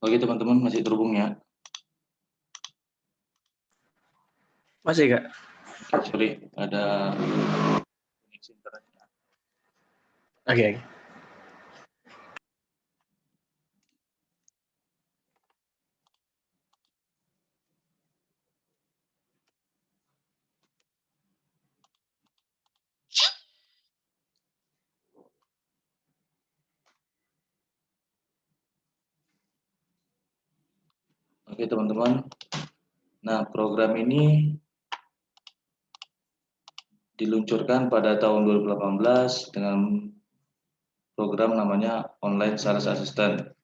Oke teman-teman, masih terhubung ya? Masih Kak? Sorry, ada koneksi internetnya. Oke. Oke teman-teman, nah program ini diluncurkan pada tahun 2018 dengan program namanya Online Sales Assistant.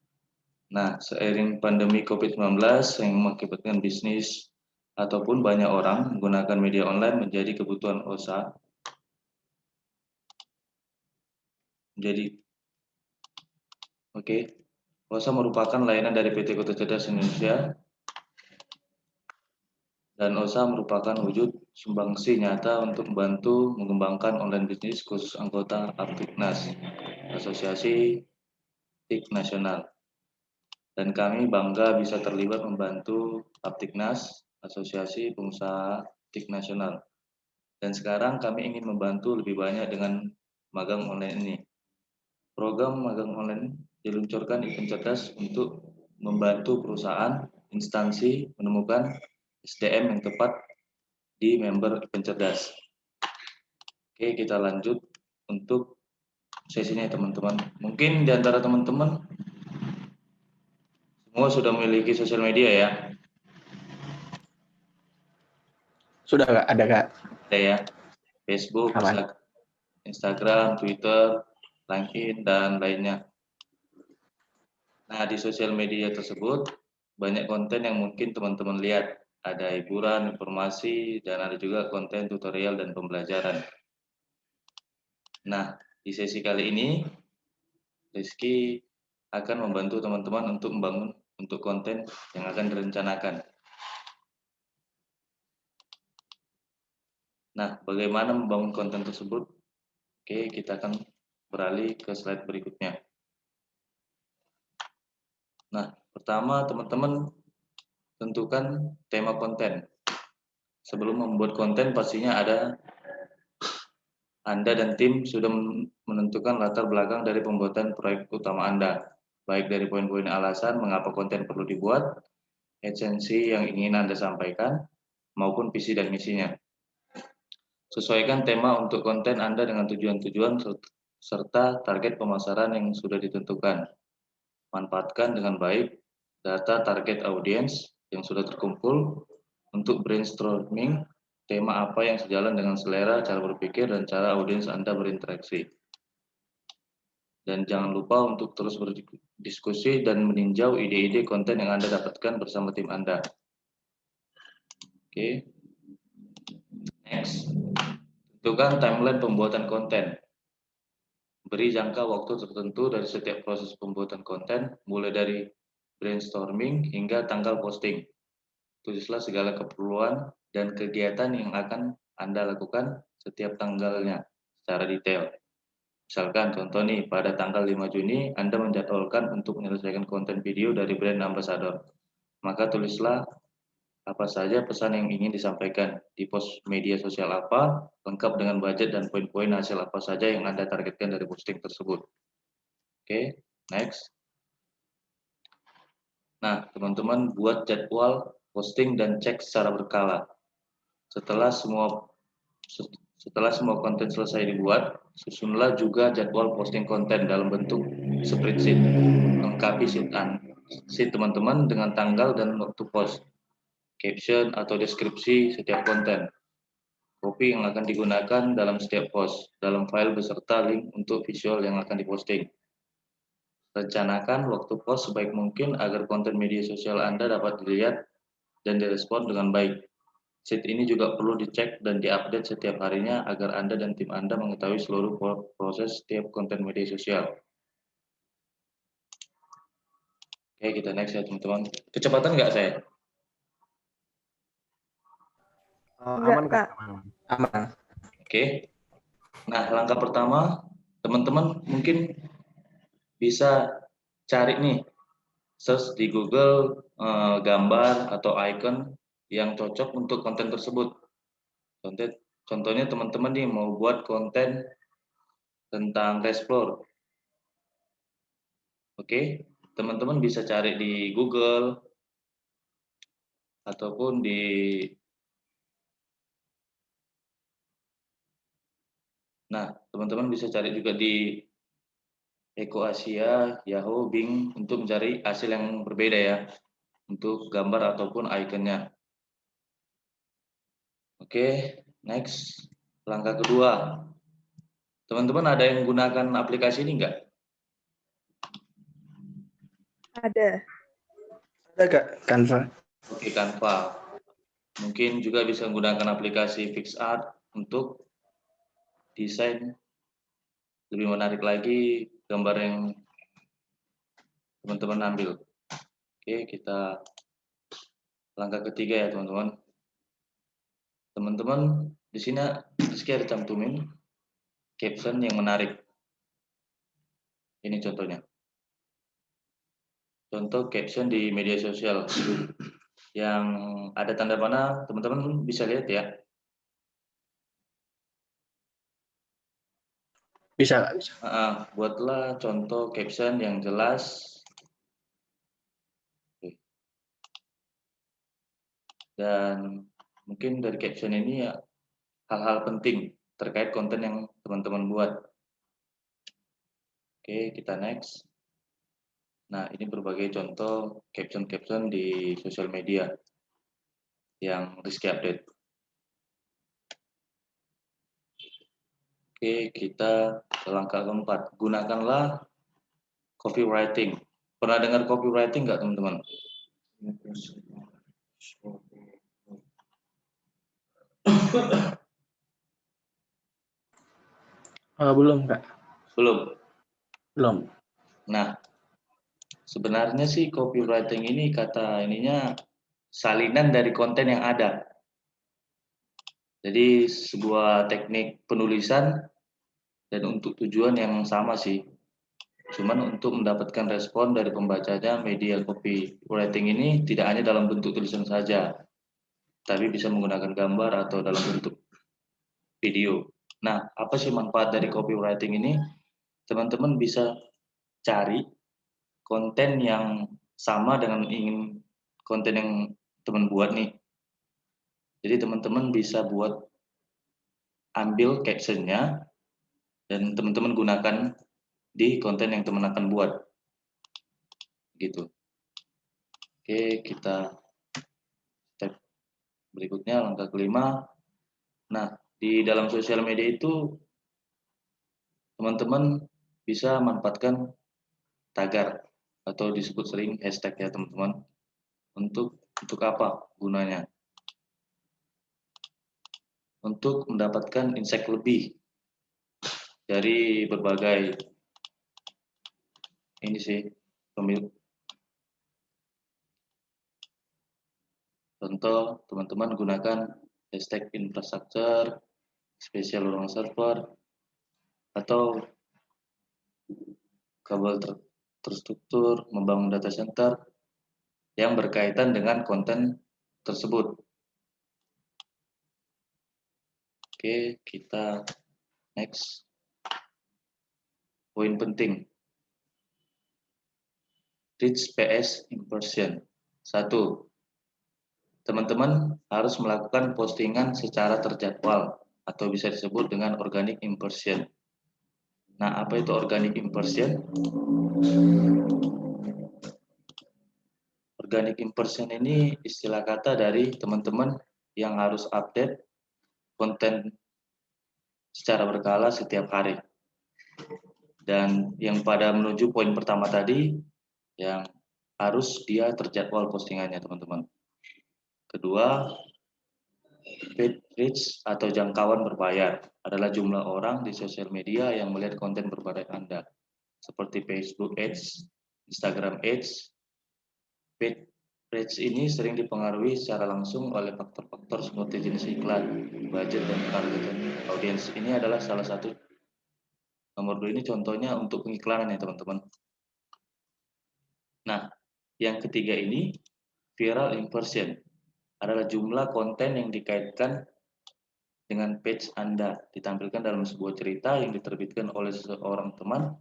Nah, seiring pandemi COVID-19 yang mengakibatkan bisnis ataupun banyak orang menggunakan media online menjadi kebutuhan usaha. OSA merupakan layanan dari PT Kota Cerdas Indonesia dan OSA merupakan wujud sumbangsi nyata untuk membantu mengembangkan online bisnis khusus anggota Aptiknas, Asosiasi TIK Nasional. Dan kami bangga bisa terlibat membantu Aptiknas, Asosiasi Pengusaha TIK Nasional. Dan sekarang kami ingin membantu lebih banyak dengan magang online ini. Program magang online diluncurkan Event Cerdas untuk membantu perusahaan, instansi menemukan SDM yang tepat di member Event Cerdas. Oke, kita lanjut untuk sesinya teman-teman. Mungkin di antara teman-teman semua sudah memiliki sosial media ya? Sudah Kak, ada Kak. Ada ya, Facebook, Aman. Instagram, Twitter, LinkedIn, dan lainnya. Nah, di sosial media tersebut banyak konten yang mungkin teman-teman lihat. Ada hiburan, informasi, dan ada juga konten tutorial dan pembelajaran. Nah, di sesi kali ini, Rizky akan membantu teman-teman untuk membangun untuk konten yang akan direncanakan. Nah, bagaimana membangun konten tersebut? Oke, kita akan beralih ke slide berikutnya. Nah, pertama teman-teman tentukan tema konten. Sebelum membuat konten pastinya Anda dan tim sudah menentukan latar belakang dari pembuatan proyek utama Anda, baik dari poin-poin alasan mengapa konten perlu dibuat, esensi yang ingin Anda sampaikan, maupun visi dan misinya. Sesuaikan tema untuk konten Anda dengan tujuan-tujuan serta target pemasaran yang sudah ditentukan. Manfaatkan dengan baik data target audiens yang sudah terkumpul untuk brainstorming tema apa yang sejalan dengan selera, cara berpikir, dan cara audiens Anda berinteraksi. Dan jangan lupa untuk terus berdiskusi dan meninjau ide-ide konten yang Anda dapatkan bersama tim Anda. Oke. Next. Tentukan timeline pembuatan konten. Beri jangka waktu tertentu dari setiap proses pembuatan konten, mulai dari brainstorming hingga tanggal posting. Tulislah segala keperluan dan kegiatan yang akan Anda lakukan setiap tanggalnya secara detail. Misalkan contoh nih, pada tanggal 5 Juni Anda menjadwalkan untuk menyelesaikan konten video dari brand ambassador. Maka tulislah apa saja pesan yang ingin disampaikan di post media sosial apa, lengkap dengan budget dan poin-poin hasil apa saja yang Anda targetkan dari posting tersebut. Oke, next. Nah, teman-teman buat jadwal posting dan cek secara berkala. Setelah semua konten selesai dibuat, susunlah juga jadwal posting konten dalam bentuk spreadsheet. Lengkapi sheet teman-teman dengan tanggal dan waktu post, caption atau deskripsi setiap konten, kopi yang akan digunakan dalam setiap post, dalam file beserta link untuk visual yang akan diposting. Rencanakan waktu post sebaik mungkin agar konten media sosial Anda dapat dilihat dan direspon dengan baik. Sheet ini juga perlu dicek dan diupdate setiap harinya agar Anda dan tim Anda mengetahui seluruh proses setiap konten media sosial. Oke, kita next ya teman-teman. Kecepatan nggak saya? Aman Kak. Aman. Oke. Nah, langkah pertama, teman-teman mungkin bisa cari nih search di Google gambar atau icon yang cocok untuk konten tersebut. Contohnya teman-teman nih mau buat konten tentang Resplore. Oke, teman-teman bisa cari di Google ataupun teman-teman bisa cari juga di Eko Asia, Yahoo, Bing untuk mencari hasil yang berbeda ya untuk gambar ataupun ikonnya. Oke, next. Langkah kedua. Teman-teman ada yang gunakan aplikasi ini enggak? Ada. Ada Kak, Canva. Oke, Canva. Mungkin juga bisa menggunakan aplikasi PixArt untuk desain lebih menarik lagi gambar yang teman-teman ambil. Oke, kita langkah ketiga ya teman-teman. Teman-teman di sini Rizky ada cantumin caption yang menarik. Ini contohnya. Contoh caption di media sosial yang ada tanda panah, teman-teman bisa lihat ya. Bisa Kak, bisa. Buatlah contoh caption yang jelas dan mungkin dari caption ini ya hal-hal penting terkait konten yang teman-teman buat. Oke, kita next. Nah, ini berbagai contoh caption-caption di sosial media yang Rizky update. Oke, kita ke langkah keempat. Gunakanlah copywriting. Pernah dengar copywriting nggak teman-teman? Belum Kak. Belum. Belum. Nah, sebenarnya sih copywriting ini kata ininya salinan dari konten yang ada. Jadi sebuah teknik penulisan dan untuk tujuan yang sama sih. Cuman untuk mendapatkan respon dari pembacanya, media copywriting ini tidak hanya dalam bentuk tulisan saja, tapi bisa menggunakan gambar atau dalam bentuk video. Nah, apa sih manfaat dari copywriting ini? Teman-teman bisa cari konten yang sama dengan ingin konten yang teman buat nih. Jadi teman-teman bisa buat ambil captionnya dan teman-teman gunakan di konten yang teman akan buat. Gitu. Oke, kita step berikutnya langkah kelima. Nah, di dalam sosial media itu teman-teman bisa manfaatkan tagar atau disebut sering hashtag ya teman-teman. Untuk apa gunanya? Untuk mendapatkan insight lebih dari berbagai ini sih pemilik. Contoh, teman-teman gunakan hashtag infrastruktur, spesial ruang server, atau kabel terstruktur, membangun data center yang berkaitan dengan konten tersebut. Oke, kita next. Poin penting. Reach PS impression. 1. Teman-teman harus melakukan postingan secara terjadwal atau bisa disebut dengan organic impression. Nah, apa itu organic impression? Organic impression ini istilah kata dari teman-teman yang harus update konten secara berkala setiap hari. Dan yang pada menuju poin pertama tadi, yang harus dia terjadwal postingannya teman-teman. Kedua, paid reach atau jangkauan berbayar adalah jumlah orang di sosial media yang melihat konten berbayar Anda. Seperti Facebook Ads, Instagram Ads. Paid reach ini sering dipengaruhi secara langsung oleh faktor-faktor seperti jenis iklan, budget, dan target audience. Ini adalah salah satu. Nomor 2 ini contohnya untuk pengiklanan ya teman-teman. Nah, Yang ketiga ini, viral impression, adalah jumlah konten yang dikaitkan dengan page Anda, ditampilkan dalam sebuah cerita yang diterbitkan oleh seseorang teman.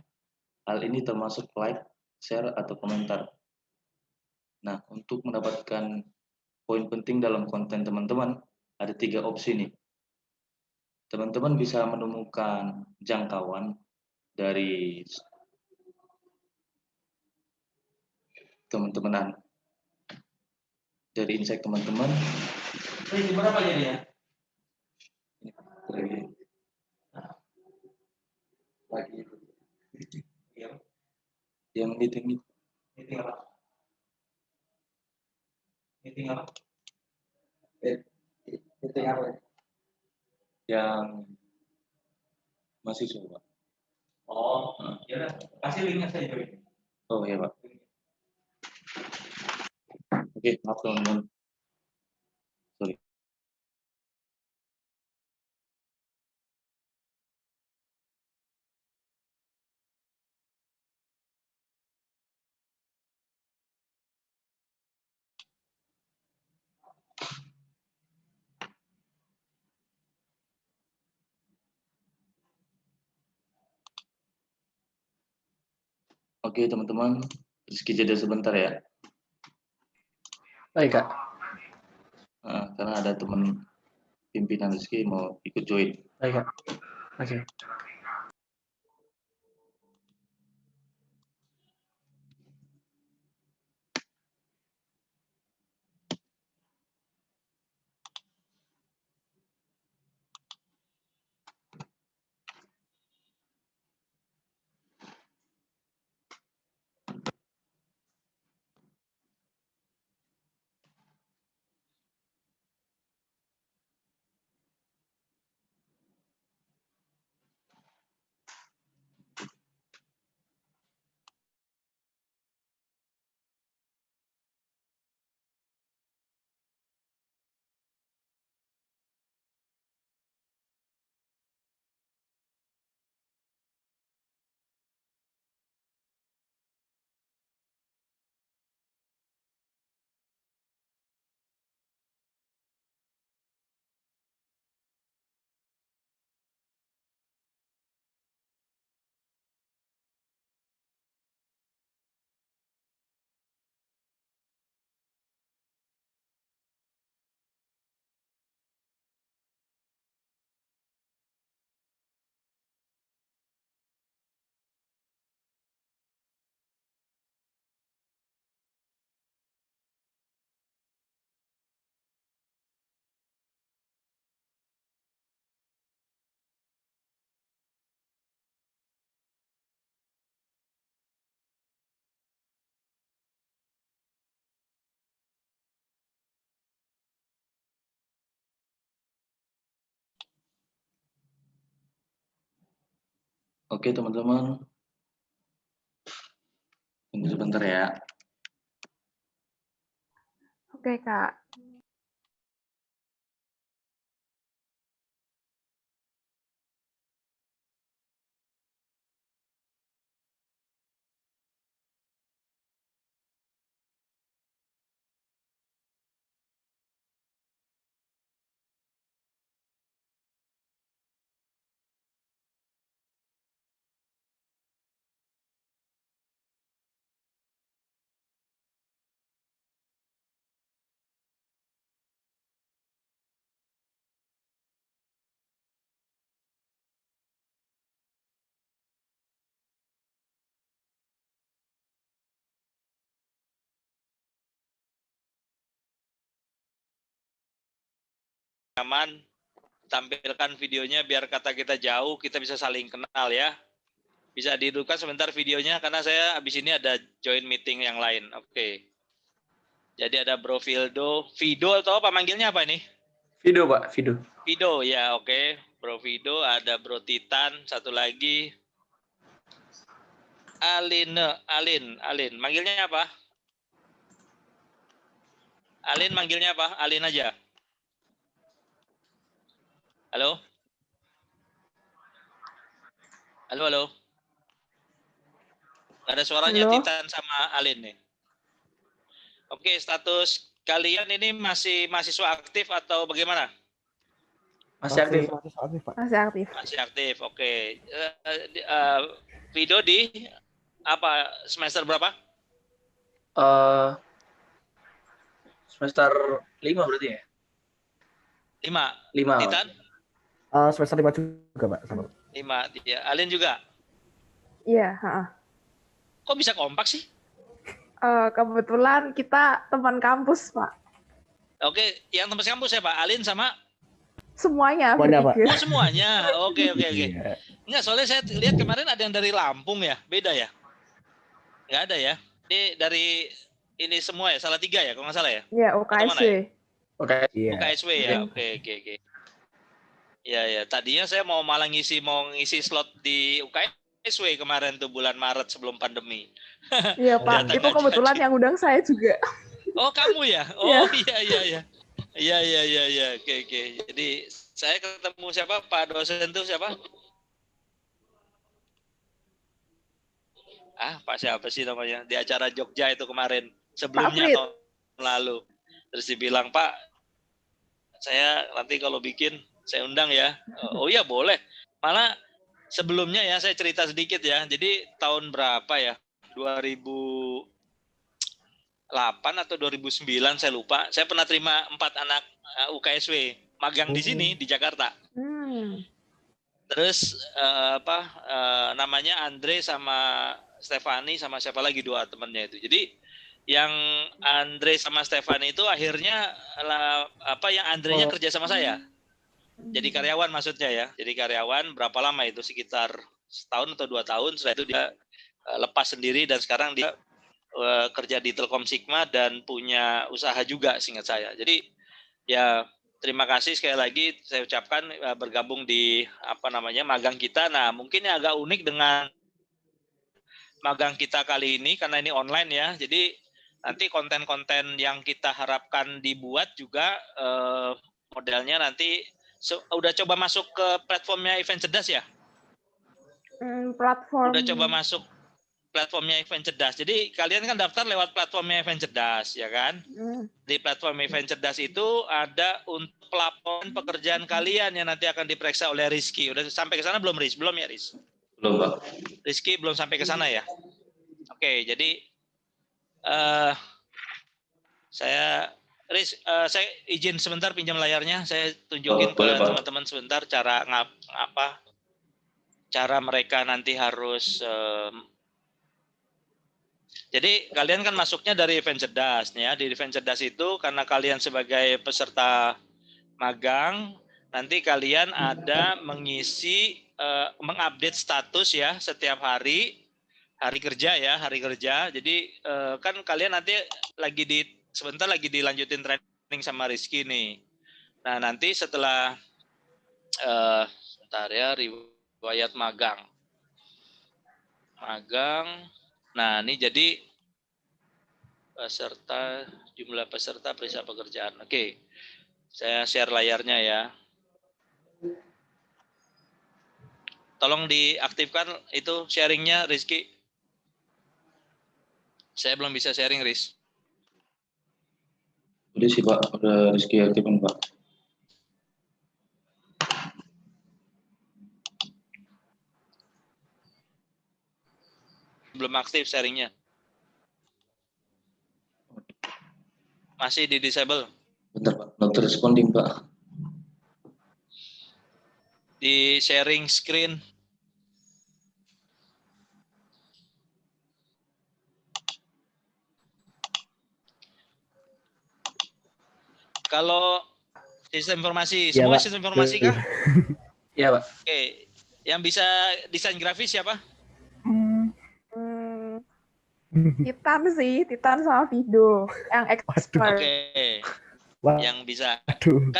Hal ini termasuk like, share, atau komentar. Nah, untuk mendapatkan poin penting dalam konten teman-teman, ada 3 opsi nih. Teman-teman bisa menemukan jangkauan dari teman-teman, dari insight teman-teman. Ini berapa jadi ya? Lagi Iya. yang meeting Meeting apa? Meeting apa? Meeting apa? yang masih coba. Oh, ya udah. Kasih linknya saya join. Oh ya Pak. Oke, maaf teman-teman. Sorry. Oke teman-teman, Rizky jeda sebentar ya. Baik, Kak. Karena ada teman pimpinan Rizky mau ikut join. Baik, Kak. Oke. Oke teman-teman, tunggu sebentar ya. Oke, Kak. Aman, tampilkan videonya biar kata kita jauh, kita bisa saling kenal ya. Bisa dihidupkan sebentar videonya karena saya habis ini ada join meeting yang lain. Oke. Jadi ada Bro Vildo, Vido atau apa manggilnya apa ini? Video, Pak. Video. Vido ya, oke. Bro Vido, ada Bro Titan, satu lagi. Alin. Manggilnya apa? Alin manggilnya apa? Alin aja. Halo? Halo? Nggak ada suaranya Halo? Titan sama Alin nih. Oke, status kalian ini masih mahasiswa aktif atau bagaimana? Masih aktif. Masih aktif, Pak. Masih aktif. Masih aktif. Oke. Video di apa semester berapa? Semester 5 berarti ya? 5. 5. Titan? Semester 5 juga, Pak. Sama. 5. Ya. Alin juga? Iya, heeh. Kok bisa kompak sih? Kebetulan kita teman kampus, Pak. Oke, yang teman kampus ya Pak? Alin sama? Semuanya, Semuanya, Pak. bertiga. Oh semuanya. Oke. Iya. Enggak, soalnya saya lihat kemarin ada yang dari Lampung ya. Beda ya? Nggak ada ya? Ini dari ini semua ya? Salatiga ya? Kalau nggak salah ya? Iya, Atau mana UKSW. ya? Oke. Iya. UKSW ya? Oke. Ya. Tadinya saya mau malah ngisi slot di UKSW kemarin tuh bulan Maret sebelum pandemi. Iya, Pak. Ternyata Itu nggak kebetulan jadi. yang undang saya juga. Oh kamu ya? Oh iya. Iya. Oke. Jadi saya ketemu siapa? Pak dosen tuh siapa? Pak siapa sih namanya? Di acara Jogja itu kemarin. Sebelumnya Frit. tahun lalu. Terus dibilang, Pak, saya nanti kalau bikin, saya undang ya. Oh iya boleh. Malah sebelumnya ya, saya cerita sedikit ya. Jadi tahun berapa ya? 2008 atau 2009 saya lupa. Saya pernah terima 4 anak UKSW magang di sini di Jakarta. Terus namanya Andre sama Stefani sama siapa lagi 2 temannya itu. Jadi yang Andre sama Stefani itu akhirnya yang Andrenya kerja sama saya. Jadi karyawan maksudnya ya. Jadi karyawan berapa lama itu? Sekitar setahun atau 2 tahun. Setelah itu dia lepas sendiri dan sekarang dia kerja di Telkom Sigma dan punya usaha juga seingat saya. Jadi ya terima kasih sekali lagi saya ucapkan bergabung di magang kita. Nah, mungkin yang agak unik dengan magang kita kali ini karena ini online ya. Jadi nanti konten-konten yang kita harapkan dibuat juga modelnya nanti udah coba masuk ke platformnya Event Cerdas ya? Platform. Udah coba masuk platformnya Event Cerdas. Jadi kalian kan daftar lewat platformnya Event Cerdas, ya kan? Di platform Event Cerdas itu ada untuk pelaporan pekerjaan kalian yang nanti akan diperiksa oleh Rizky. Udah sampai ke sana belum, Riz? Belum ya, Riz? Belum, Pak. Rizky belum sampai ke sana ya? Oke, jadi saya izin sebentar pinjam layarnya. Saya tunjukin ke teman-teman sebentar cara cara mereka nanti harus jadi kalian kan masuknya dari Event Cerdas ya. Di Event Cerdas itu karena kalian sebagai peserta magang, nanti kalian ada mengisi mengupdate status ya setiap hari kerja ya, hari kerja. Jadi kan kalian nanti sebentar lagi dilanjutin training sama Rizky nih. Nah, nanti setelah sebentar ya, riwayat magang. Nah, ini jadi jumlah peserta periksa pekerjaan. Oke, saya share layarnya ya. Tolong diaktifkan itu sharingnya, Rizky. Saya belum bisa sharing, Riz. Udah sih, Pak. Udah Rizky aktifin, Pak. Belum aktif sharingnya. Masih di disable. Bentar, Pak. Not responding, Pak. Di sharing screen. Kalau sistem informasi, semua Pak. sistem informasi kah? Iya, Pak. Oke. Yang bisa desain grafis siapa? Titan sama Vido yang expert. Oke. Wah. Yang bisa. Aduh.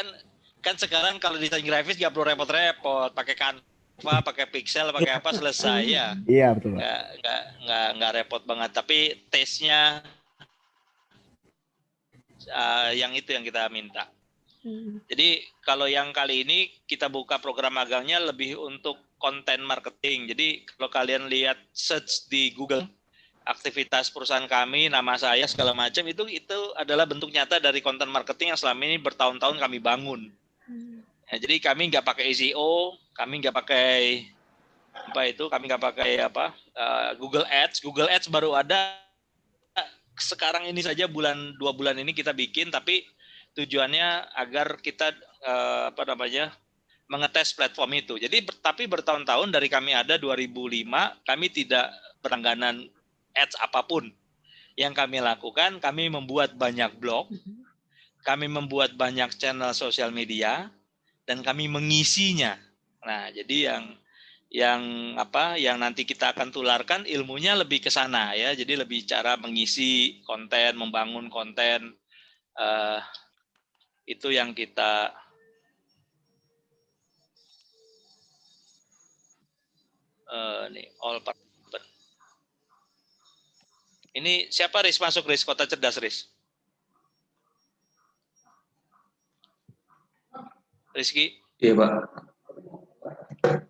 Kan sekarang kalau desain grafis nggak perlu repot-repot, pakai Canva, pakai Pixel, pakai apa selesai ya. Iya, betul, Pak. Nggak repot banget. Tapi tesnya yang itu yang kita minta. Jadi kalau yang kali ini kita buka program magangnya lebih untuk konten marketing. Jadi kalau kalian lihat search di Google aktivitas perusahaan kami, nama saya segala macam itu adalah bentuk nyata dari konten marketing yang selama ini bertahun-tahun kami bangun. Ya, jadi kami nggak pakai SEO, kami nggak pakai kami nggak pakai Google Ads. Google Ads baru ada sekarang ini saja 2 bulan ini kita bikin, tapi tujuannya agar kita mengetes platform itu. Jadi tapi bertahun-tahun dari kami ada 2005, kami tidak berlangganan ads apapun. Yang kami lakukan, kami membuat banyak blog, kami membuat banyak channel sosial media, dan kami mengisinya. Nah, jadi yang nanti kita akan tularkan ilmunya lebih ke sana ya. Jadi lebih cara mengisi konten, membangun konten, itu yang kita all participant. Ini siapa Riz masuk Riz Kota Cerdas Riz? Rizky? Iya Pak.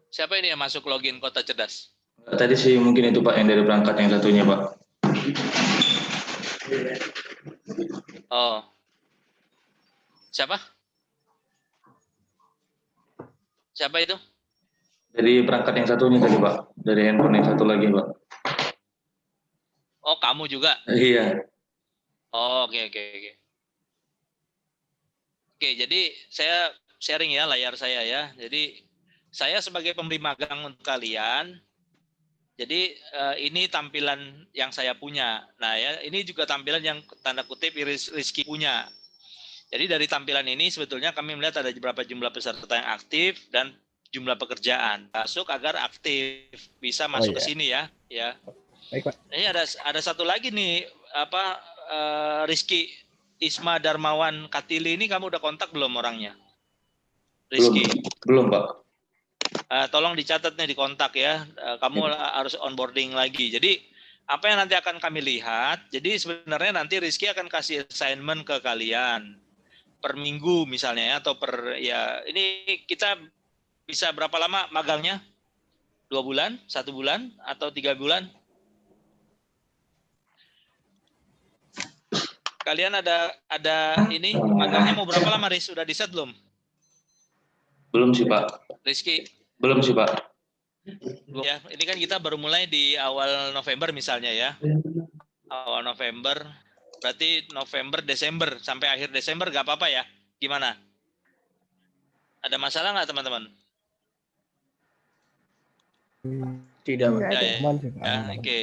Siapa ini yang masuk login Kota Cerdas? Tadi sih mungkin itu Pak yang dari perangkat yang satunya Pak. Oh. Siapa? Siapa itu? Dari perangkat yang satunya tadi Pak. Dari handphone yang satu lagi Pak. Oh, kamu juga? Iya. Oh, oke. Oke, jadi saya sharing ya layar saya ya. Jadi saya sebagai pemberi magang untuk kalian. Jadi ini tampilan yang saya punya. Nah ya, ini juga tampilan yang tanda kutip Rizky punya. Jadi dari tampilan ini sebetulnya kami melihat ada beberapa jumlah peserta yang aktif dan jumlah pekerjaan. Masuk agar aktif, bisa masuk ke sini ya. Ya. Baik, Pak. Ini ada satu lagi nih Rizky Isma Darmawan Katili ini kamu udah kontak belum orangnya? Rizky. Belum Pak. Tolong dicatat nih di kontak ya. Kamu harus onboarding lagi. Jadi apa yang nanti akan kami lihat? Jadi sebenarnya nanti Rizky akan kasih assignment ke kalian per minggu misalnya ya, atau ini kita bisa berapa lama magangnya? 2 bulan, 1 bulan, atau 3 bulan? Kalian ada ini magangnya mau berapa lama Riz? Sudah di-set belum? Belum sih Pak. Rizky? Belum sih Pak. Ya, ini kan kita baru mulai di awal November misalnya ya. Awal November, berarti November, Desember, sampai akhir Desember nggak apa-apa ya? Gimana? Ada masalah nggak teman-teman? Tidak, Pak. Nggak ada. Aman sih, Pak. Ya, Aman. oke.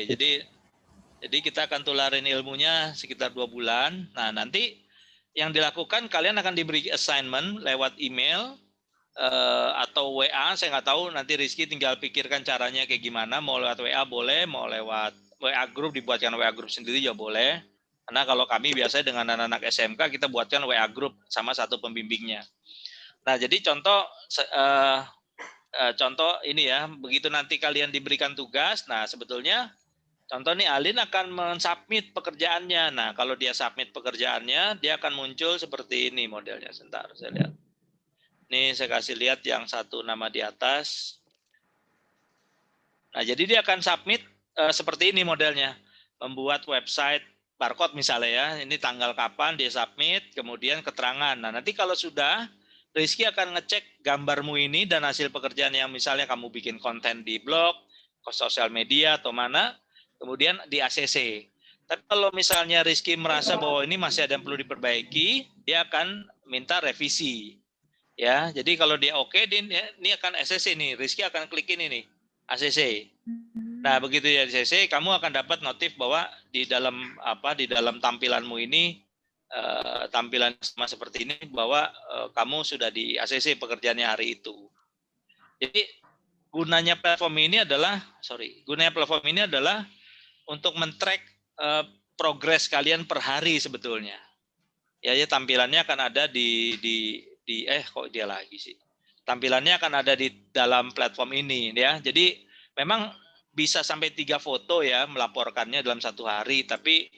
Jadi kita akan tularin ilmunya sekitar 2 bulan. Nah, nanti yang dilakukan kalian akan diberi assignment lewat email atau WA. Saya nggak tahu, nanti Rizky tinggal pikirkan caranya kayak gimana. Mau lewat WA boleh, mau lewat WA group, dibuatkan WA group sendiri ya boleh. Karena kalau kami biasanya dengan anak-anak SMK kita buatkan WA group sama satu pembimbingnya. Nah, jadi contoh ini ya, begitu nanti kalian diberikan tugas, nah sebetulnya contoh nih Alin akan mensubmit pekerjaannya. Nah, kalau dia submit pekerjaannya, dia akan muncul seperti ini modelnya. Sebentar, saya lihat. Nih saya kasih lihat yang satu nama di atas. Nah, jadi dia akan submit seperti ini modelnya. Membuat website barcode misalnya ya. Ini tanggal kapan dia submit, kemudian keterangan. Nah, nanti kalau sudah, Rizky akan ngecek gambarmu ini dan hasil pekerjaan yang misalnya kamu bikin konten di blog, ke sosial media atau mana, kemudian di ACC. Tapi kalau misalnya Rizky merasa bahwa ini masih ada yang perlu diperbaiki, dia akan minta revisi. Ya, jadi kalau dia oke, ini akan ACC nih. Rizky akan klik ini nih, ACC. Nah, begitu ya ACC, kamu akan dapat notif bahwa di dalam tampilanmu ini tampilan sama seperti ini bahwa kamu sudah di ACC pekerjaannya hari itu. Jadi gunanya platform ini adalah untuk men-track progres kalian per hari sebetulnya. Ya, tampilannya akan ada tampilannya akan ada di dalam platform ini ya. Jadi memang bisa sampai 3 foto ya melaporkannya dalam 1 hari, tapi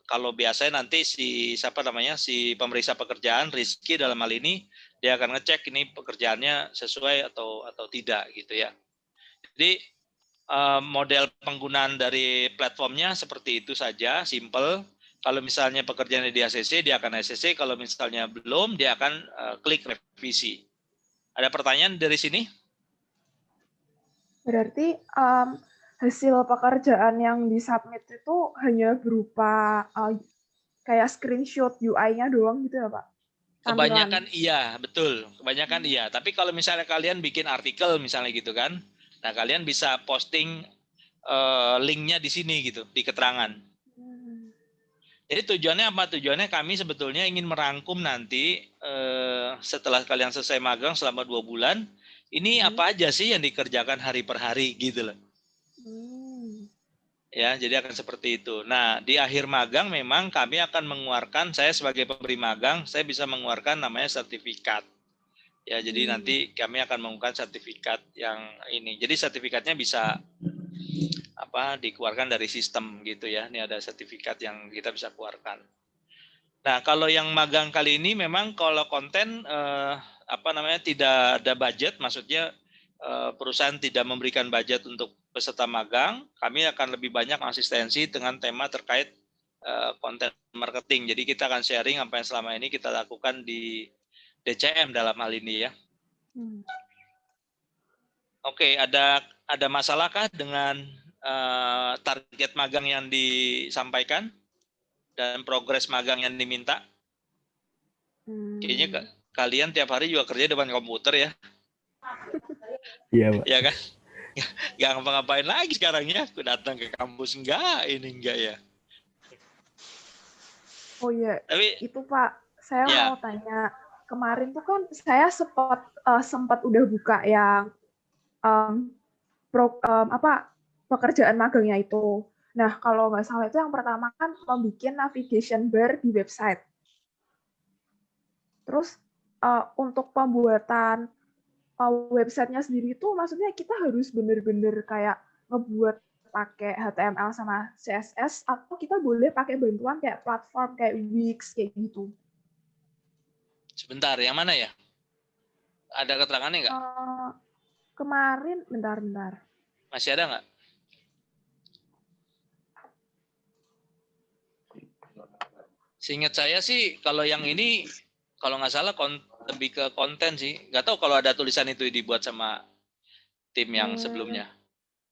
kalau biasanya nanti si pemeriksa pekerjaan Rizky dalam hal ini dia akan ngecek ini pekerjaannya sesuai atau tidak gitu ya. Jadi model penggunaan dari platformnya seperti itu saja, simple. Kalau misalnya pekerjaannya di ACC, dia akan ACC. Kalau misalnya belum, dia akan klik revisi. Ada pertanyaan dari sini? Berarti hasil pekerjaan yang disubmit itu hanya berupa kayak screenshot UI-nya doang gitu ya, Pak? Kebanyakan iya, betul. Kebanyakan iya. Tapi kalau misalnya kalian bikin artikel misalnya gitu kan, nah kalian bisa posting linknya di sini gitu, di keterangan. Jadi tujuannya apa? Tujuannya kami sebetulnya ingin merangkum nanti setelah kalian selesai magang selama 2 bulan, ini apa aja sih yang dikerjakan hari per hari gitu loh. Ya, jadi akan seperti itu. Nah, di akhir magang memang kami akan mengeluarkan, saya sebagai pemberi magang, saya bisa mengeluarkan namanya sertifikat. Ya, jadi nanti kami akan menggunakan sertifikat yang ini. Jadi sertifikatnya bisa dikeluarkan dari sistem gitu ya. Ini ada sertifikat yang kita bisa keluarkan. Nah, kalau yang magang kali ini memang kalau konten tidak ada budget, maksudnya perusahaan tidak memberikan budget untuk peserta magang, kami akan lebih banyak asistensi dengan tema terkait konten marketing. Jadi kita akan sharing apa yang selama ini kita lakukan di DCM dalam hal ini ya. Oke, ada masalahkah dengan target magang yang disampaikan dan progres magang yang diminta? Kayaknya kalian tiap hari juga kerja depan komputer ya. Iya, Pak. Ya kan? Gak ngapa-ngapain lagi sekarang ya. Aku datang ke kampus enggak ya. Oh iya, Tapi itu Pak, saya ya. mau tanya. Kemarin tuh kan saya sempat udah buka yang pekerjaan magangnya itu. Nah, kalau nggak salah itu yang pertama kan membuat navigation bar di website. Terus untuk pembuatan websitenya sendiri itu maksudnya kita harus benar-benar kayak ngebuat pakai HTML sama CSS atau kita boleh pakai bantuan kayak platform kayak Wix kayak gitu. Sebentar, yang mana ya? Ada keterangannya nggak? Kemarin, bentar. Masih ada nggak? Seingat saya sih kalau yang ini kalau nggak salah lebih ke konten sih. Nggak tahu kalau ada tulisan itu dibuat sama tim yang sebelumnya.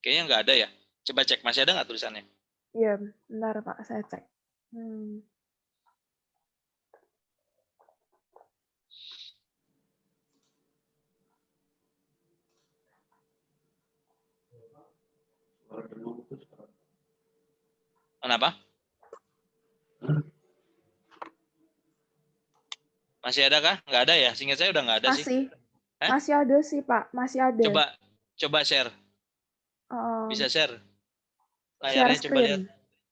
Kayaknya nggak ada ya. Coba cek, masih ada nggak tulisannya? Iya, bentar Pak, saya cek. Kenapa? Masih ada kah? Nggak ada ya? Seingat saya udah nggak ada sih. Masih ada sih Pak, masih ada. Coba share. Bisa share. Layarnya share coba lihat.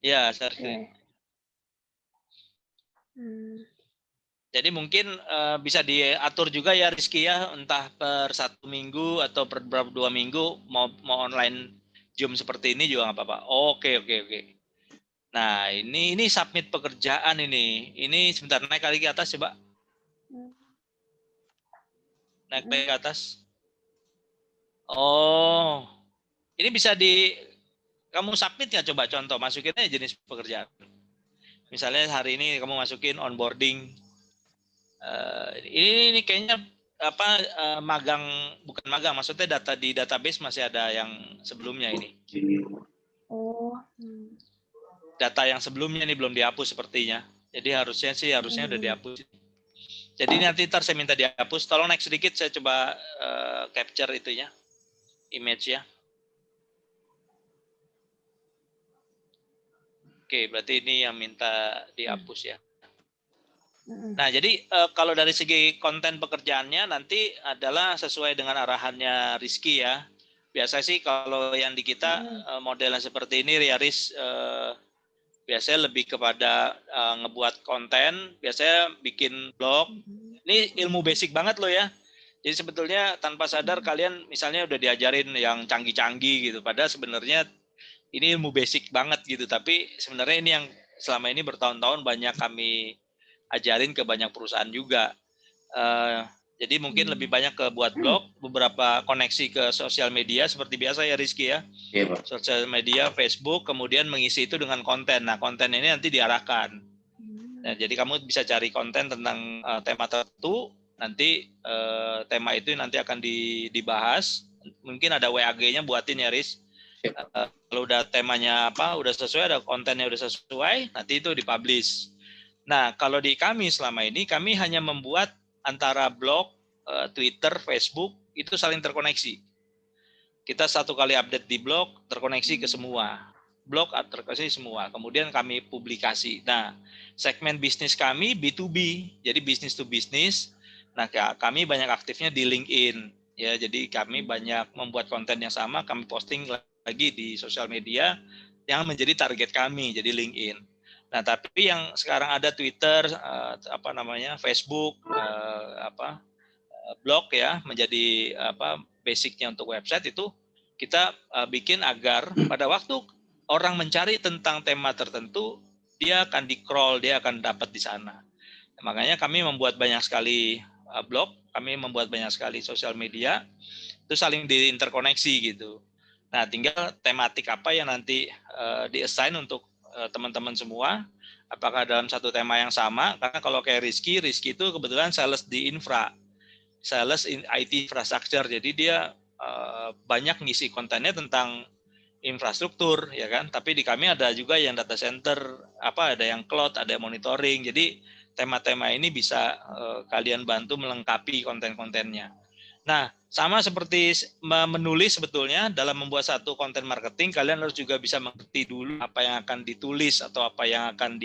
Ya, share screen. Jadi mungkin bisa diatur juga ya Rizky ya, entah per 1 minggu atau per berapa 2 minggu mau online Zoom seperti ini juga nggak apa-apa. Oke. Nah ini submit pekerjaan ini. Ini sebentar naik kali ke atas coba. Naik ke atas. Oh, ini bisa kamu submit nggak coba contoh masukin aja jenis pekerjaan. Misalnya hari ini kamu masukin onboarding. Ini kayaknya magang, bukan magang, maksudnya data di database masih ada yang sebelumnya ini. Data yang sebelumnya ini belum dihapus sepertinya. Jadi harusnya udah dihapus. Jadi nanti saya minta dihapus. Tolong naik sedikit, saya coba capture itunya, image ya. Oke, berarti ini yang minta dihapus ya. Nah, jadi kalau dari segi konten pekerjaannya nanti adalah sesuai dengan arahannya Rizky ya. Biasa sih kalau yang di kita modelnya seperti ini, Riaris biasanya lebih kepada ngebuat konten, biasanya bikin blog. Ini ilmu basic banget loh ya. Jadi sebetulnya tanpa sadar kalian misalnya udah diajarin yang canggih-canggih gitu. Padahal sebenarnya ini ilmu basic banget gitu. Tapi sebenarnya ini yang selama ini bertahun-tahun banyak kami ajarin ke banyak perusahaan juga. Jadi mungkin lebih banyak ke buat blog, beberapa koneksi ke sosial media seperti biasa ya Rizky ya. Iya, Pak. Sosial media, Facebook, kemudian mengisi itu dengan konten. Nah, konten ini nanti diarahkan. Nah, jadi kamu bisa cari konten tentang tema tertentu, nanti tema itu nanti akan dibahas. Mungkin ada WAG-nya buatin ya, Riz. Kalau udah temanya udah sesuai, ada kontennya udah sesuai, nanti itu dipublish. Nah, kalau di kami selama ini, kami hanya membuat antara blog, Twitter, Facebook, itu saling terkoneksi. Kita satu kali update di blog, terkoneksi ke semua. Blog terkoneksi semua. Kemudian kami publikasi. Nah, segmen bisnis kami B2B, jadi business to business. Nah, kami banyak aktifnya di LinkedIn. Ya, jadi kami banyak membuat konten yang sama, kami posting lagi di sosial media yang menjadi target kami, jadi LinkedIn. Nah, tapi yang sekarang ada Twitter, Facebook, blog ya, menjadi basicnya untuk website itu kita bikin agar pada waktu orang mencari tentang tema tertentu, dia akan di-crawl, dia akan dapat di sana. Makanya kami membuat banyak sekali blog, kami membuat banyak sekali sosial media, itu saling diinterkoneksi gitu. Nah, tinggal tematik apa yang nanti di-assign untuk teman-teman semua, apakah dalam satu tema yang sama, karena kalau kayak Rizky itu kebetulan sales di infra, sales in IT infrastructure, jadi dia banyak ngisi kontennya tentang infrastruktur, ya kan, tapi di kami ada juga yang data center, ada yang cloud, ada yang monitoring, jadi tema-tema ini bisa kalian bantu melengkapi konten-kontennya. Nah, sama seperti menulis sebetulnya, dalam membuat satu konten marketing, kalian harus juga bisa mengerti dulu apa yang akan ditulis atau apa yang akan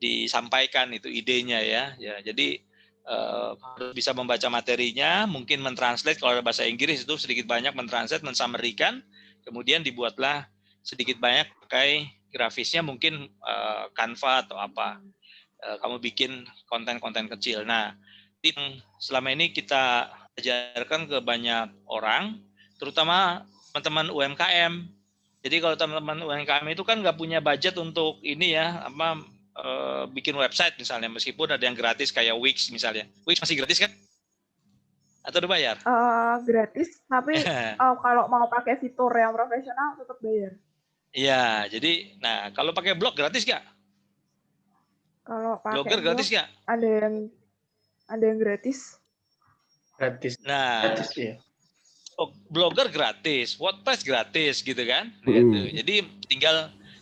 disampaikan, itu idenya ya. Jadi harus bisa membaca materinya, mungkin mentranslate, kalau ada bahasa Inggris itu sedikit banyak mentranslate, mensummary-kan, kemudian dibuatlah sedikit banyak pakai grafisnya, mungkin Canva atau apa. Kamu bikin konten-konten kecil. Nah, selama ini kita ajarkan ke banyak orang, terutama teman-teman UMKM. Jadi kalau teman-teman UMKM itu kan nggak punya budget untuk ini ya, bikin website misalnya, meskipun ada yang gratis kayak Wix misalnya. Wix masih gratis kan? Atau udah bayar? Gratis, tapi kalau mau pakai fitur yang profesional tetap bayar. Iya, jadi kalau pakai blog gratis nggak? Kalau pakai Blogger gratis nggak? Ada yang gratis. Gratis. Nah, Iya. Blogger gratis, WordPress gratis gitu kan? Gitu. Jadi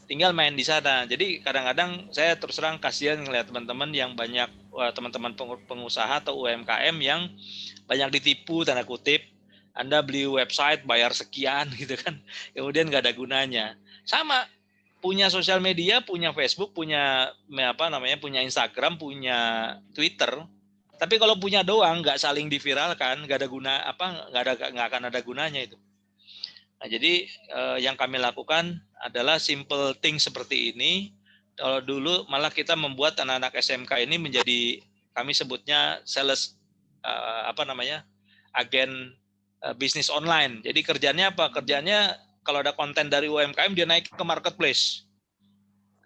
tinggal main di sana. Jadi kadang-kadang saya terus terang kasihan ngelihat teman-teman yang banyak, teman-teman pengusaha atau UMKM yang banyak ditipu tanda kutip. Anda beli website bayar sekian gitu kan, kemudian nggak ada gunanya. Sama, punya sosial media, punya Facebook, punya punya Instagram, punya Twitter. Tapi kalau punya doang, nggak saling diviralkan, nggak ada guna nggak akan ada gunanya itu. Nah, jadi yang kami lakukan adalah simple thing seperti ini. Kalau dulu malah kita membuat anak-anak SMK ini menjadi, kami sebutnya sales agen bisnis online. Jadi kerjanya apa? Kerjanya kalau ada konten dari UMKM, dia naik ke marketplace.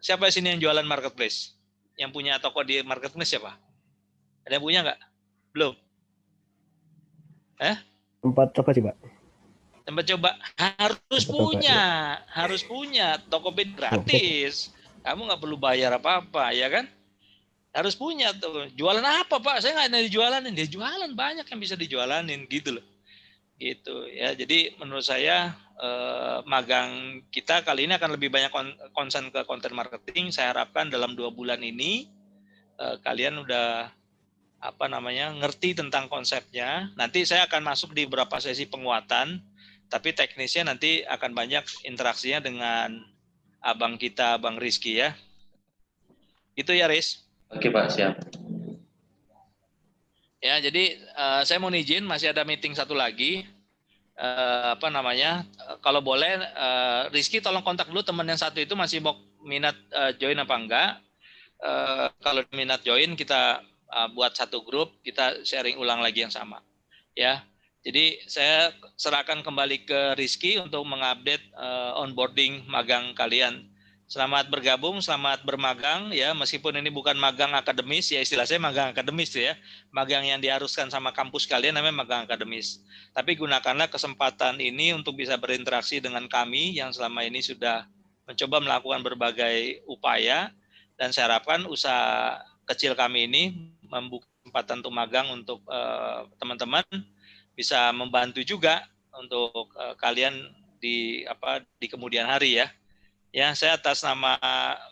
Siapa di sini yang jualan marketplace? Yang punya toko di marketplace siapa? Ada yang punya nggak? Belum? Tempat coba sih, Pak. Tempat coba harus punya Tokopedia gratis. Kamu nggak perlu bayar apa-apa, ya kan? Harus punya tuh. Jualan apa, Pak? Saya nggak ada dijualanin. Dia jualan, banyak yang bisa dijualanin gitu loh. Gitu ya. Jadi menurut saya magang kita kali ini akan lebih banyak konsen ke konten marketing. Saya harapkan dalam 2 bulan ini kalian udah ngerti tentang konsepnya. Nanti saya akan masuk di beberapa sesi penguatan, tapi teknisnya nanti akan banyak interaksinya dengan abang kita, Bang Rizky ya. Itu ya, Riz. Oke, Pak, siap. Ya, jadi saya mau izin, masih ada meeting satu lagi. Kalau boleh, Rizky tolong kontak dulu teman yang satu itu masih mau minat join apa enggak. Kalau minat join, kita buat satu grup, kita sharing ulang lagi yang sama. Ya, jadi saya serahkan kembali ke Rizky untuk mengupdate onboarding magang kalian Selamat bergabung, selamat bermagang ya. Meskipun ini bukan magang akademis, ya istilah saya magang akademis ya. Magang yang diharuskan sama kampus kalian namanya magang akademis. Tapi gunakanlah kesempatan ini untuk bisa berinteraksi dengan kami yang selama ini sudah mencoba melakukan berbagai upaya, dan saya harapkan usaha kecil kami ini membuka kesempatan untuk magang untuk teman-teman bisa membantu juga untuk kalian di kemudian hari ya. Ya, saya atas nama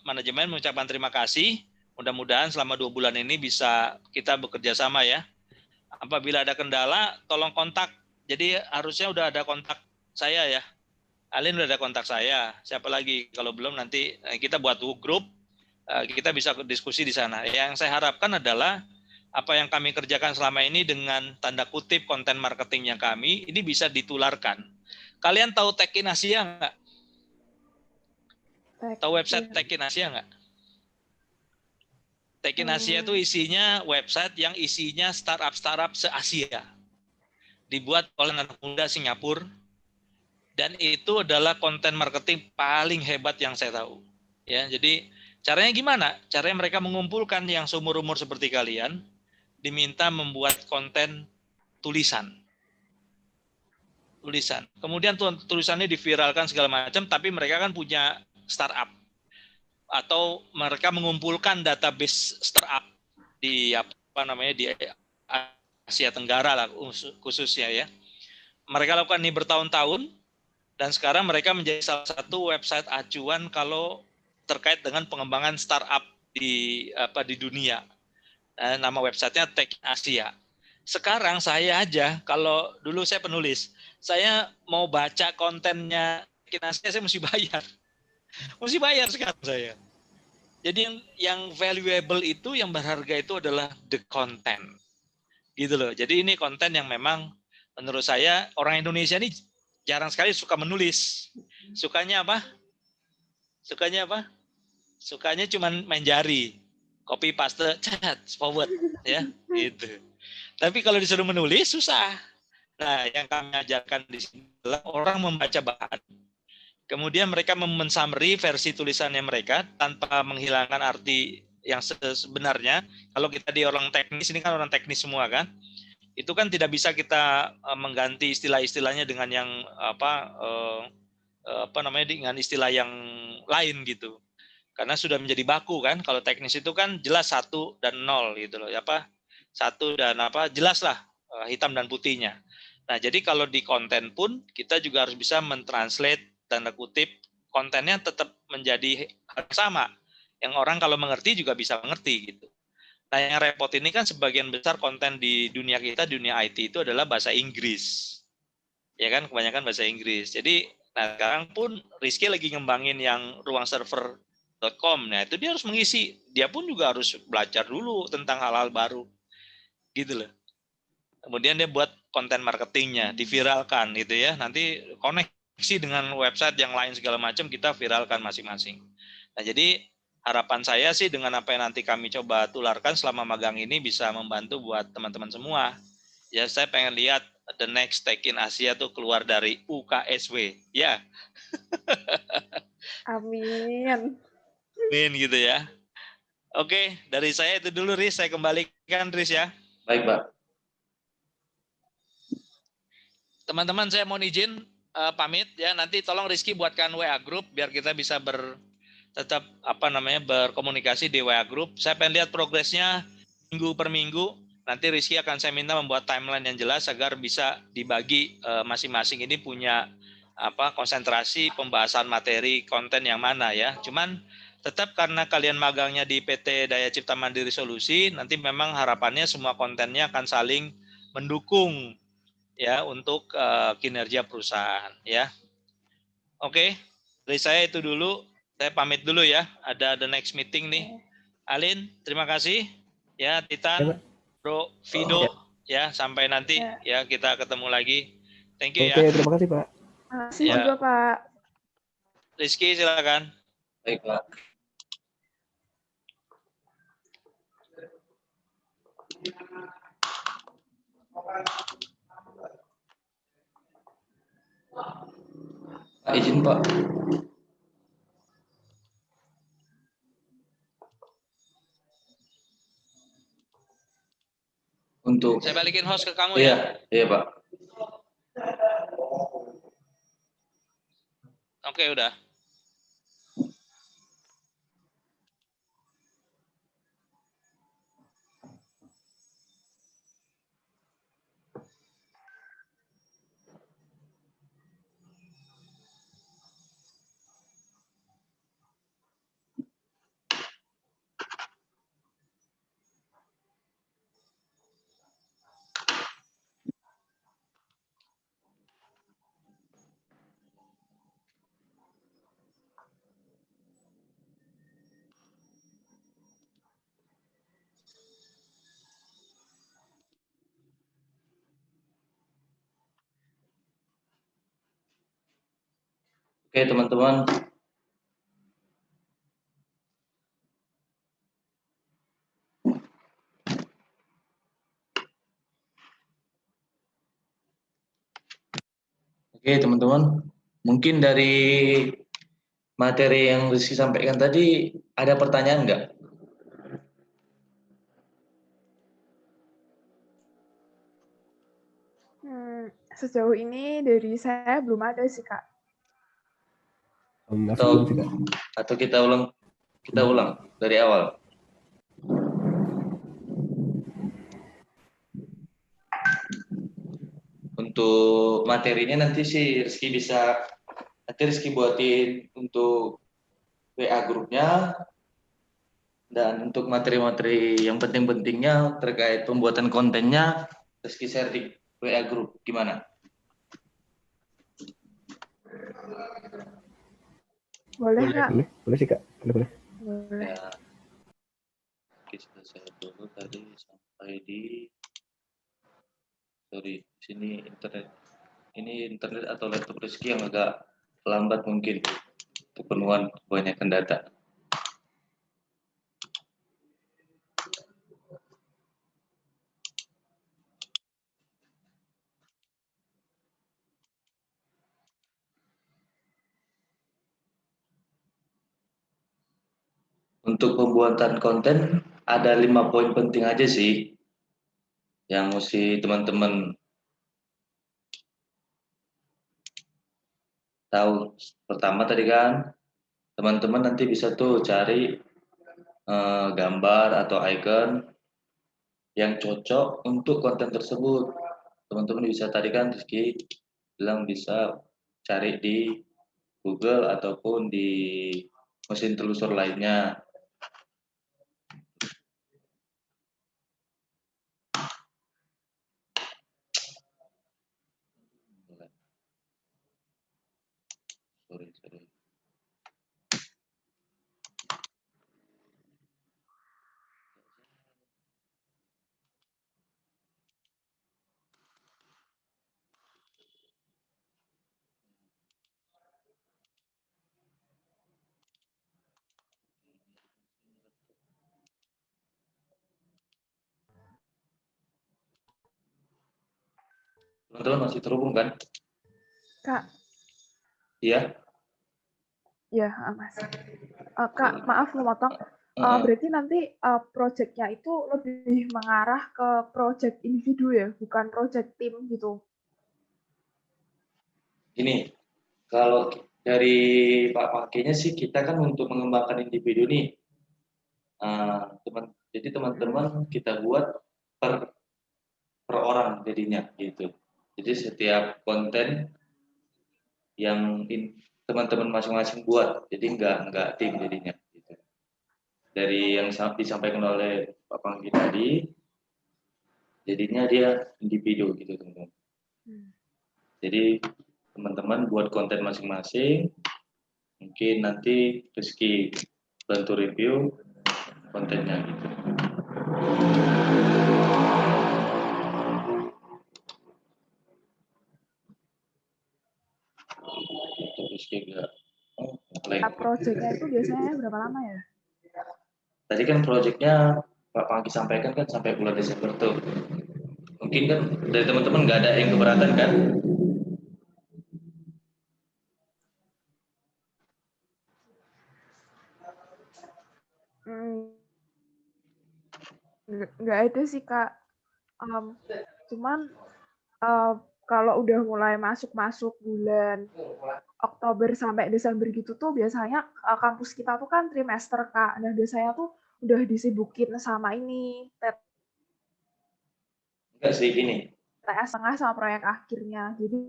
manajemen mengucapkan terima kasih. Mudah-mudahan selama 2 bulan ini bisa kita bekerja sama ya. Apabila ada kendala, tolong kontak. Jadi harusnya udah ada kontak saya ya. Alin udah ada kontak saya. Siapa lagi? Kalau belum nanti kita buat grup, kita bisa diskusi di sana. Yang saya harapkan adalah apa yang kami kerjakan selama ini dengan tanda kutip konten marketingnya kami, ini bisa ditularkan. Kalian tahu Tekin Asia nggak? Tahu website Tekin Asia nggak? Tekin Asia itu isinya website yang isinya startup se-Asia. Dibuat oleh anak muda Singapura. Dan itu adalah konten marketing paling hebat yang saya tahu. Ya, jadi caranya gimana? Caranya mereka mengumpulkan yang seumur-umur seperti kalian, diminta membuat konten tulisan. Kemudian tulisannya diviralkan segala macam, tapi mereka kan punya startup atau mereka mengumpulkan database startup di di Asia Tenggara lah khususnya ya. Mereka lakukan ini bertahun-tahun dan sekarang mereka menjadi salah satu website acuan kalau terkait dengan pengembangan startup di dunia. Nama websitenya Tekin Asia. Sekarang saya aja kalau dulu saya penulis, saya mau baca kontennya Tekin Asia saya mesti bayar. Mesti bayar sekarang saya. Jadi yang valuable itu, yang berharga itu adalah the content. Gitu loh. Jadi ini konten yang memang menurut saya orang Indonesia ini jarang sekali suka menulis. Sukanya apa? Sukanya cuma main jari. Copy paste, chat, forward ya, gitu. Tapi kalau disuruh menulis susah. Nah, yang kami ajarkan di sini adalah orang membaca bahan. Kemudian mereka men-summary versi tulisannya mereka tanpa menghilangkan arti yang sebenarnya. Kalau kita di orang teknis, ini kan orang teknis semua kan, itu kan tidak bisa kita mengganti istilah-istilahnya dengan yang dengan istilah yang lain gitu. Karena sudah menjadi baku kan. Kalau teknis itu kan jelas 1 dan 0 gitu loh. 1 dan jelas lah hitam dan putihnya. Nah, jadi kalau di konten pun kita juga harus bisa mentranslate tanda kutip kontennya tetap menjadi sama. Yang orang kalau mengerti juga bisa mengerti gitu. Nah, yang repot ini kan sebagian besar konten di dunia kita, dunia IT itu adalah bahasa Inggris. Ya kan, kebanyakan bahasa Inggris. Jadi, sekarang pun Rizky lagi ngembangin yang ruangserver.com. Nah, itu dia harus mengisi. Dia pun juga harus belajar dulu tentang hal-hal baru. Gitu loh. Kemudian dia buat konten marketingnya, diviralkan gitu ya. Nanti koneksi dengan website yang lain segala macam kita viralkan masing-masing. Nah, jadi harapan saya sih dengan apa yang nanti kami coba tularkan selama magang ini bisa membantu buat teman-teman semua. Ya, saya pengen lihat the next Tekin Asia tuh keluar dari UKSW. Ya. Amin. Amin gitu ya. Oke, dari saya itu dulu Riz, saya kembalikan Riz ya. Baik, Pak. Teman-teman saya mohon izin pamit ya. Nanti tolong Rizky buatkan WA group biar kita bisa tetap berkomunikasi di WA group. Saya pengen lihat progresnya minggu per minggu. Nanti Rizky akan saya minta membuat timeline yang jelas agar bisa dibagi masing-masing ini punya konsentrasi pembahasan materi konten yang mana ya. Cuman tetap karena kalian magangnya di PT Daya Cipta Mandiri Solusi, nanti memang harapannya semua kontennya akan saling mendukung ya untuk kinerja perusahaan ya. Oke, dari saya itu dulu. Saya pamit dulu ya. Ada the next meeting nih. Alin, terima kasih ya. Titan, Bro Fido ya. Sampai nanti ya kita ketemu lagi. Thank you ya. Oke, terima kasih Pak. Terima kasih juga Pak. Rizky silakan. Baik, Pak. Izin, Pak. Untuk Saya balikin host ke kamu ya. iya Pak. Oke, udah. Oke teman-teman. Oke teman-teman. Mungkin dari materi yang Rizky sampaikan tadi ada pertanyaan nggak? Sejauh ini dari saya belum ada sih, Kak. Atau kita ulang dari awal. Untuk materinya nanti sih Rizky buatin untuk WA grupnya, dan untuk materi-materi yang penting-pentingnya terkait pembuatan kontennya Rizky share di WA grup. Gimana? Boleh, Kak? Boleh sih Kak, boleh. Boleh. Ya. Kita share dulu tadi sampai di sini internet. Ini internet atau laptop Rizky yang agak lambat mungkin untuk penuhan kebanyakan data. Untuk pembuatan konten ada 5 poin penting aja sih yang mesti teman-teman tahu. Pertama tadi kan teman-teman nanti bisa tuh cari gambar atau icon yang cocok untuk konten tersebut. Teman-teman bisa tadi kan Rizky bilang bisa cari di Google ataupun di mesin telusur lainnya. Sorry. Teman-teman masih terhubung kan? Kak, Iya. ya, Mas. Kak, maaf memotong. Berarti nanti proyeknya itu lebih mengarah ke proyek individu ya, bukan proyek tim gitu. Ini kalau dari Pak Pakainya sih kita kan untuk mengembangkan individu nih. Jadi teman-teman kita buat per orang jadinya gitu. Jadi setiap konten yang teman-teman masing-masing buat, jadi nggak tim jadinya. Gitu. Dari yang disampaikan oleh Pak Panggi tadi, jadinya dia individu gitu teman-teman. Jadi teman-teman buat konten masing-masing, mungkin nanti Rizky bantu review kontennya gitu. Rizky enggak. Proyeknya itu biasanya berapa lama ya? Tadi kan proyeknya Pak Panggi sampaikan kan sampai bulan Desember tuh. Mungkin kan dari teman-teman nggak ada yang keberatan kan? Nggak ada sih, Kak. Cuman kalau udah mulai masuk bulan Oktober sampai Desember gitu tuh biasanya kampus kita tuh kan trimester, Kak. Nah, biasanya tuh udah disibukin sama ini, Enggak sih gini. TS tengah sama proyek akhirnya. Jadi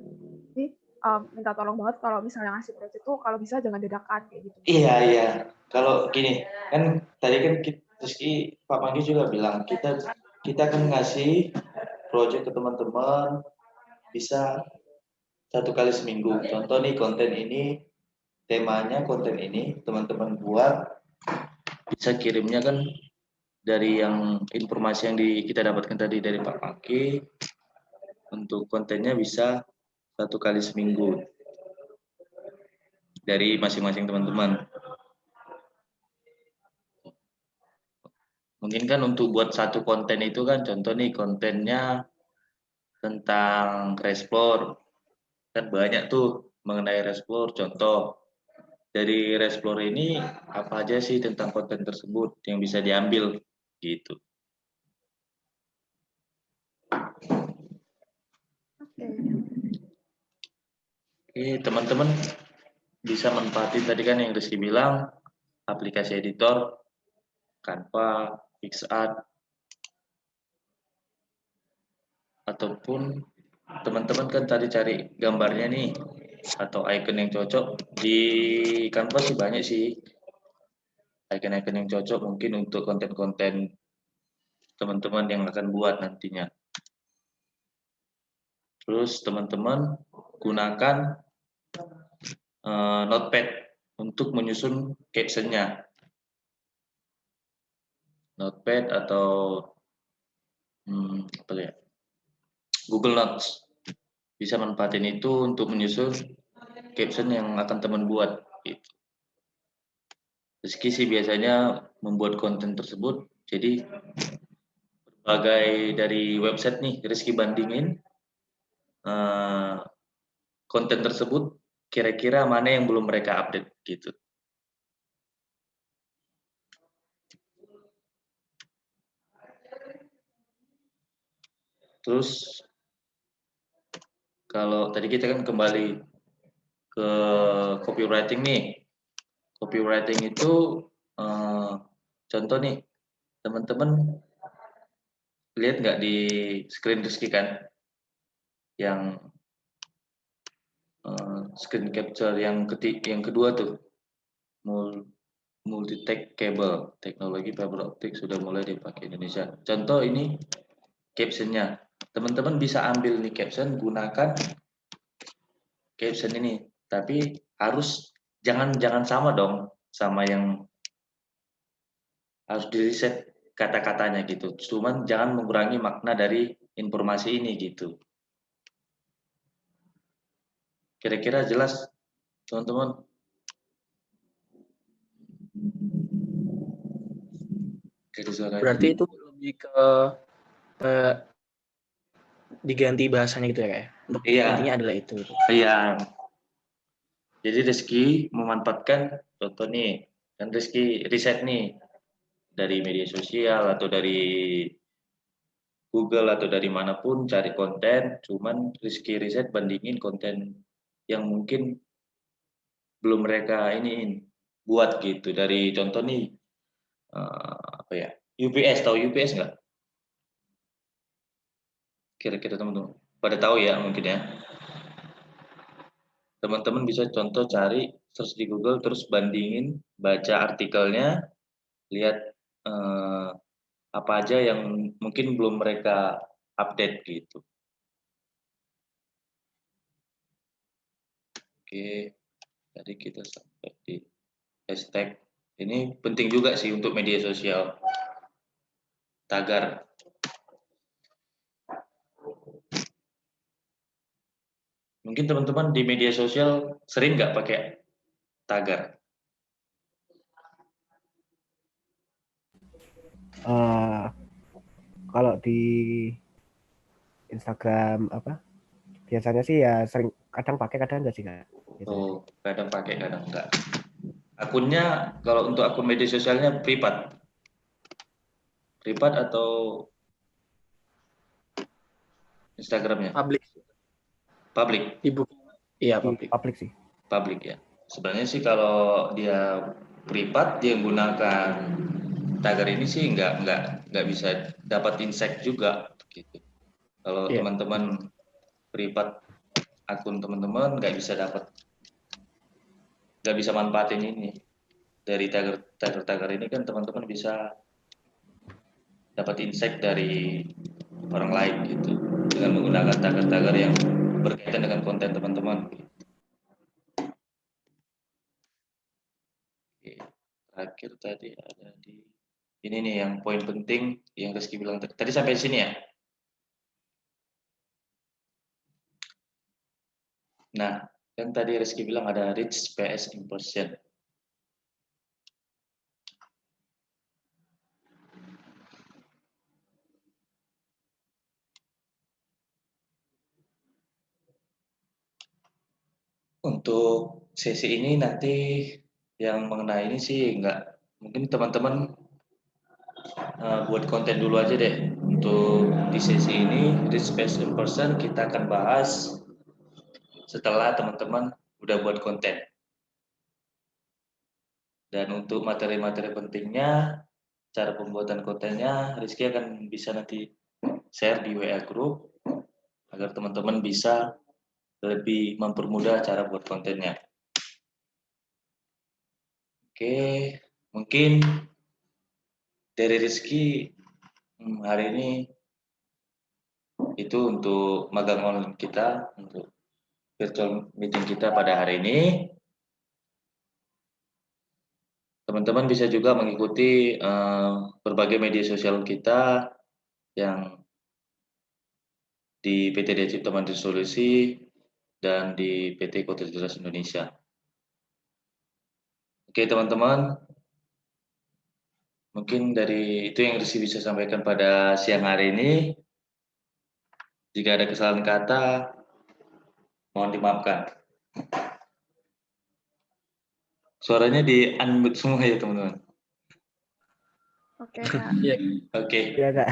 minta tolong banget kalau misalnya ngasih proyek itu kalau bisa jangan dadakan kayak gitu. Iya. Kalau gini, kan tadi kan Rizky, Pak Manggi juga bilang kita kan ngasih proyek ke teman-teman bisa 1 kali seminggu. Contoh nih konten ini, temanya konten ini teman-teman buat, bisa kirimnya kan dari yang informasi yang kita dapatkan tadi dari Pak Manggi, untuk kontennya bisa 1 kali seminggu dari masing-masing teman-teman. Mungkin kan untuk buat satu konten itu kan contoh nih kontennya tentang Resplore, kan banyak tuh mengenai Resplore. Contoh dari Resplore ini apa aja sih tentang konten tersebut yang bisa diambil gitu. Oke, teman-teman bisa manfaatin tadi kan yang Rizky bilang, aplikasi editor, Canva, PixArt, ataupun teman-teman kan tadi cari gambarnya nih atau icon yang cocok di Canva sih banyak sih icon-icon yang cocok mungkin untuk konten-konten teman-teman yang akan buat nantinya. Terus teman-teman gunakan Notepad untuk menyusun captionnya. Notepad atau apa ya? Google Notes. Bisa manfaatin itu untuk menyusun caption yang akan teman buat. Gitu. Rizky sih biasanya membuat konten tersebut, jadi berbagai dari website nih, Rizky bandingin konten tersebut, kira-kira mana yang belum mereka update gitu. Terus kalau tadi kita kan kembali ke copywriting nih. Copywriting itu contoh nih, teman-teman lihat nggak di screen Rizky kan? Yang screen capture yang kedua tuh, multi-tech cable, teknologi fiber optik sudah mulai dipakai Indonesia. Contoh ini captionnya, teman-teman bisa ambil nih caption, gunakan caption ini, tapi harus jangan sama dong sama yang harus di reset kata-katanya gitu. Cuman jangan mengurangi makna dari informasi ini gitu. Kira-kira jelas, teman-teman? Berarti itu lebih ke diganti bahasanya gitu ya kayak. Untuk intinya adalah itu. Iya. Jadi Rizky memanfaatkan contoh nih, kan Rizky riset nih dari media sosial atau dari Google atau dari manapun cari konten, cuman Rizky riset bandingin konten yang mungkin belum mereka ini buat gitu. Dari contoh nih apa ya, UPS, tahu UPS nggak? Kira-kira teman-teman pada tahu ya mungkin ya. Teman-teman bisa contoh cari search di Google terus bandingin, baca artikelnya, lihat apa aja yang mungkin belum mereka update gitu. Oke, tadi kita sampai di hashtag. Ini penting juga sih untuk media sosial. Tagar. Mungkin teman-teman di media sosial sering nggak pakai tagar? Kalau di Instagram apa? Biasanya sih ya sering, kadang pakai kadang enggak sih Kak. Oh, kadang pakai kadang enggak. Akunnya kalau untuk akun media sosialnya privat. Privat atau Instagramnya? Public. Public. Iya, Di public sih. Public ya. Sebenarnya sih kalau dia privat, dia menggunakan tagar ini sih nggak bisa dapat insight juga gitu. Kalau Iya. teman-teman privat akun teman-teman nggak bisa manfaatin ini. Dari tagar ini kan teman-teman bisa dapat insight dari orang lain gitu dengan menggunakan tagar-tagar yang berkaitan dengan konten teman-teman. Oke. Terakhir tadi ada di ini nih yang poin penting yang Rizky bilang tadi sampai sini ya. Nah, kan tadi Rizky bilang ada reach PS impression. Untuk sesi ini nanti yang mengenai ini sih mungkin teman-teman buat konten dulu aja deh. Untuk di sesi ini reach PS impression kita akan bahas setelah teman-teman udah buat konten. Dan untuk materi-materi pentingnya, cara pembuatan kontennya, Rizky akan bisa nanti share di WA Group agar teman-teman bisa lebih mempermudah cara buat kontennya. Oke, mungkin dari Rizky hari ini itu untuk magang online kita, untuk virtual meeting kita pada hari ini. Teman-teman bisa juga mengikuti berbagai media sosial kita yang di PT Daya Cipta Mandiri Solusi dan di PT Kota Cerdas Indonesia. Oke teman-teman, mungkin dari itu yang Rizky bisa sampaikan pada siang hari ini. Jika ada kesalahan kata, mohon dimaafkan. Suaranya di unmute semua ya teman-teman. Oke, Kak. Oke. Iya, Kak.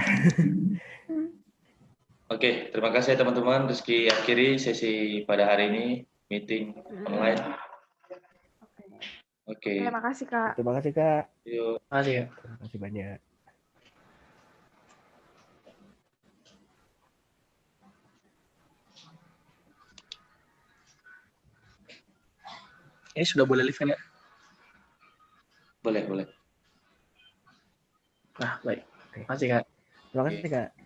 Oke, terima kasih teman-teman. Rizky akhiri sesi pada hari ini, meeting online. Oke. Terima kasih, Kak. Terima kasih, Kak. Yuk. Terima kasih ya. Terima kasih banyak. Ini sudah boleh live kan ya? Boleh. Nah, baik. Terima kasih, Kak. Terima kasih, Kak.